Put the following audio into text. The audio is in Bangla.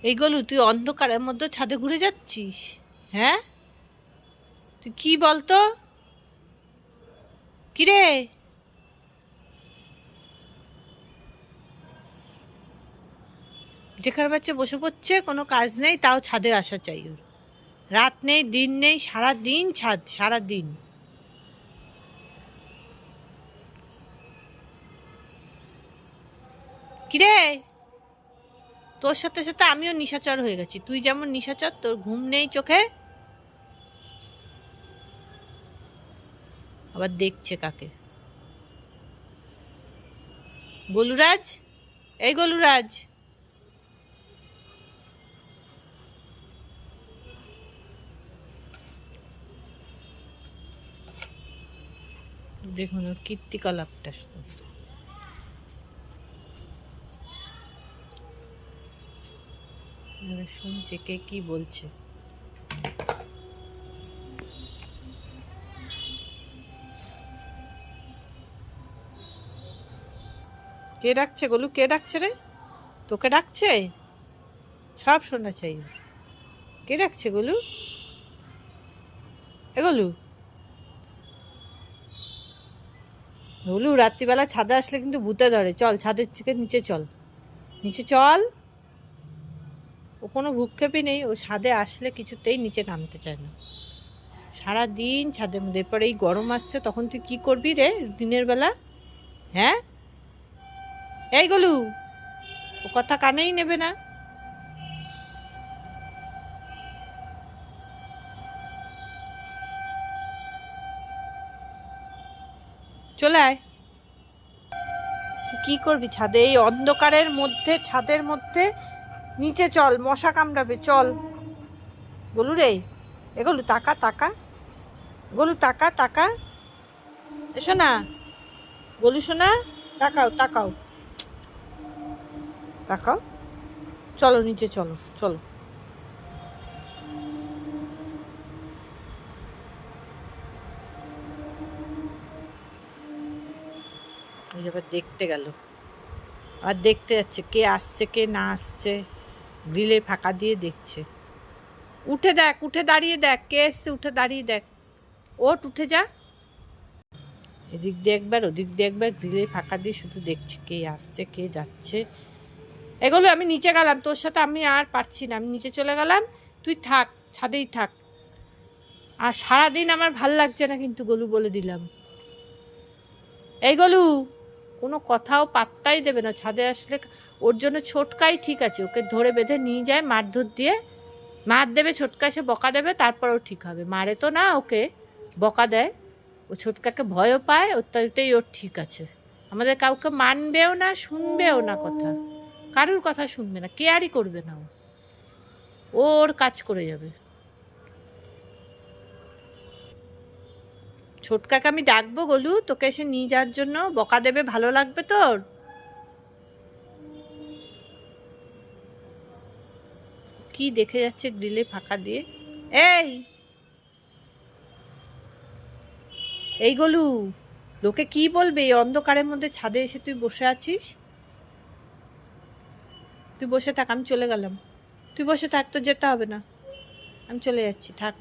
এই গলু, তুই অন্ধকারের মধ্যে ছাদে ঘুরে যাচ্ছিস? হ্যাঁ, তুই কি বলতো? কিরে, যেখানে বাচ্চা বসে পড়ছে, কোনো কাজ নেই, তাও ছাদে আসা চাই ওর। রাত নেই, দিন নেই, সারা দিন ছাদ, সারা দিন। কিরে, তোর সাথে সাথে আমিও নিশাচর হয়ে গেছি। তুই যেমন নিশাচর, তোর ঘুম নেই চোখে, আবার দেখছে কাকে। গোলুরাজ, এই গোলুরাজ, দেখুন ওর কীর্তিকলাপটা শুনুন। শুনছে কে কি বলছে। কে ডাকছে গোলু? কে ডাকছে রে? তোকে ডাকছে? সব শোনা চাই ওর। কে ডাকছে গোলু? এ গোলু, গোলু রাত্রিবেলা ছাদে আসলে কিন্তু ভূতে ধরে। চল ছাদের থেকে নিচে চল, নিচে চল। ও কোনো ভূক্ষেপই নেই, ও ছাদে আসলে কিছুতেই নিচে নামতে চায় না। সারাদিন ছাদের মধ্যে। এরপরে এই গরম আসছে, তখন তুই কি করবি রে দিনের বেলা? হ্যাঁ, এই গোলু, ও কথা কানেই নেবে না। চলে আয়। তুই কি করবি ছাদে? এই অন্ধকারের মধ্যে, ছাদের মধ্যে নিচে চল, মশা কামড়াবে, চল। গোলু রে, এ গোলু, তাকা তাকা, গোলু তাকা তাকা, এসো না গোলু শোনা, তাকাও তাকাও তাকাও, চলো নিচে চলো, চলো। ওই আবার দেখতে গেল, আর দেখতে যাচ্ছে কে আসছে কে না আসছে, গ্রিলের ফাঁকা দিয়ে দেখছে। উঠে দেখ, উঠে দাঁড়িয়ে দেখ কে এসছে, উঠে দাঁড়িয়ে দেখ। ওঠ, উঠে যা। এদিক দিয়ে একবার, ওদিক দিয়ে একবার, গ্রিলের ফাঁকা দিয়ে শুধু দেখছে কে আসছে কে যাচ্ছে। এগুলো আমি নিচে গেলাম, তোর সাথে আমি আর পারছি না, আমি নিচে চলে গেলাম। তুই থাক, ছাদেই থাক। আর সারাদিন আমার ভাল লাগছে না কিন্তু গোলু, বলে দিলাম। এই গোলু, কোনো কথাও পাত্তাই দেবে না ছাদে আসলে। ওর জন্য ছোটকাই ঠিক আছে, ওকে ধরে বেঁধে নিয়ে যায়, মারধর দিয়ে মার দেবে, ছোটকা এসে বকা দেবে, তারপর ও ঠিক হবে। মারে তো না, ওকে বকা দেয়। ও ছোটকাকে ভয়ও পায়, ওটাই ওর ঠিক আছে। আমাদের কাউকে মানবেও না, শুনবেও না কথা, কারুর কথা শুনবে না, কেয়ারই করবে না। ও ওর কাজ করে যাবে। ছোটকাকে আমি ডাকবো গোলু, তোকে এসে নিয়ে যাওয়ার জন্য, বকা দেবে, ভালো লাগবে তোর? কি দেখে যাচ্ছে গ্রিলে ফাঁকা দিয়ে। এই, এই গোলু, লোকে কি বলবে এই অন্ধকারের মধ্যে ছাদে এসে তুই বসে আছিস? তুই বসে থাক, আমি চলে গেলাম। তুই বসে থাক, তো যেতে হবে না, আমি চলে যাচ্ছি, থাক।